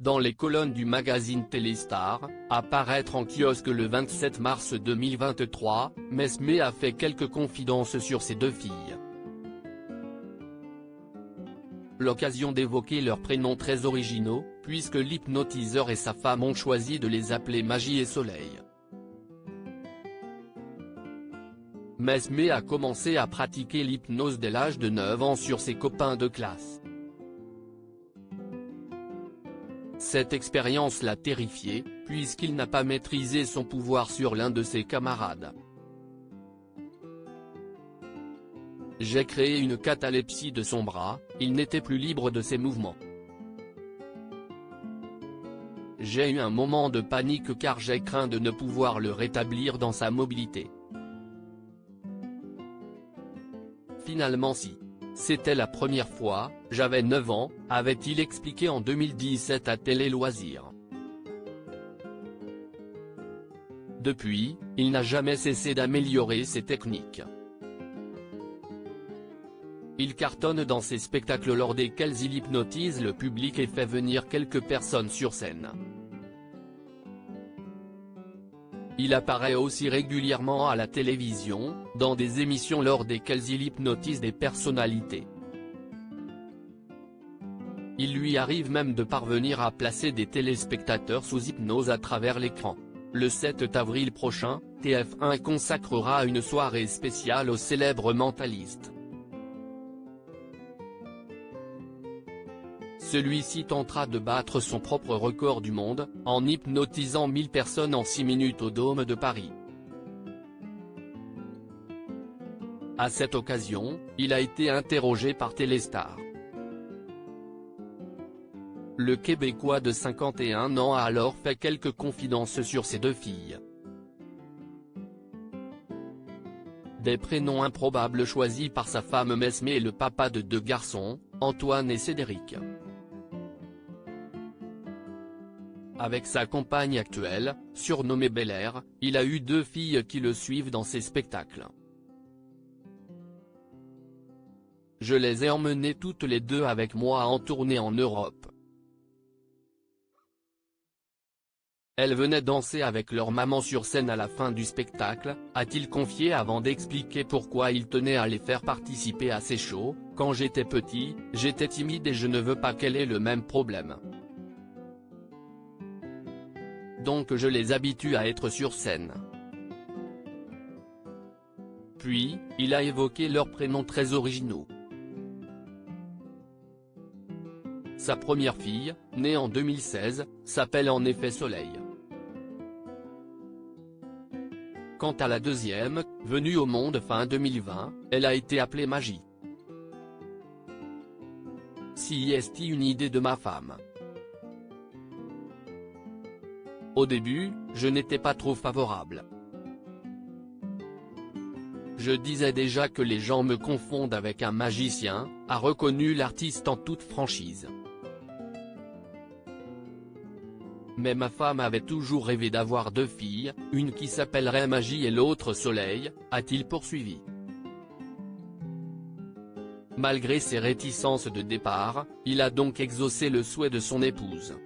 dans les colonnes du magazine Téléstar, à paraître en kiosque le 27 mars 2023, Mesmé a fait quelques confidences sur ses deux filles. L'occasion d'évoquer leurs prénoms très originaux, puisque l'hypnotiseur et sa femme ont choisi de les appeler Magie et Soleil. Mesmé a commencé à pratiquer l'hypnose dès l'âge de 9 ans sur ses copains de classe. Cette expérience l'a terrifié, puisqu'il n'a pas maîtrisé son pouvoir sur l'un de ses camarades. J'ai créé une catalepsie de son bras, il n'était plus libre de ses mouvements. J'ai eu un moment de panique car j'ai craint de ne pouvoir le rétablir dans sa mobilité. Finalement si. C'était la première fois, j'avais 9 ans, avait-il expliqué en 2017 à Télé Loisirs. Depuis, il n'a jamais cessé d'améliorer ses techniques. Il cartonne dans ses spectacles lors desquels il hypnotise le public et fait venir quelques personnes sur scène. Il apparaît aussi régulièrement à la télévision, dans des émissions lors desquelles il hypnotise des personnalités. Il lui arrive même de parvenir à placer des téléspectateurs sous hypnose à travers l'écran. Le 7 avril prochain, TF1 consacrera une soirée spéciale au célèbre mentaliste. Celui-ci tentera de battre son propre record du monde, en hypnotisant 1000 personnes en 6 minutes au Dôme de Paris. À cette occasion, il a été interrogé par Téléstar. Le Québécois de 51 ans a alors fait quelques confidences sur ses deux filles. Des prénoms improbables choisis par sa femme Mesmé et le papa de 2 garçons, Antoine et Cédric. Avec sa compagne actuelle, surnommée Bel-Air, il a eu 2 filles qui le suivent dans ses spectacles. Je les ai emmenées toutes les 2 avec moi en tournée en Europe. Elles venaient danser avec leur maman sur scène à la fin du spectacle, a-t-il confié avant d'expliquer pourquoi il tenait à les faire participer à ses shows. Quand j'étais petit, j'étais timide et je ne veux pas qu'elle ait le même problème. Donc je les habitue à être sur scène. Puis, il a évoqué leurs prénoms très originaux. Sa première fille, née en 2016, s'appelle en effet Soleil. Quant à la deuxième, venue au monde fin 2020, elle a été appelée Magie. Si est une idée de ma femme. Au début, je n'étais pas trop favorable. Je disais déjà que les gens me confondent avec un magicien, a reconnu l'artiste en toute franchise. Mais ma femme avait toujours rêvé d'avoir 2 filles, une qui s'appellerait Magie et l'autre Soleil, a-t-il poursuivi. Malgré ses réticences de départ, il a donc exaucé le souhait de son épouse.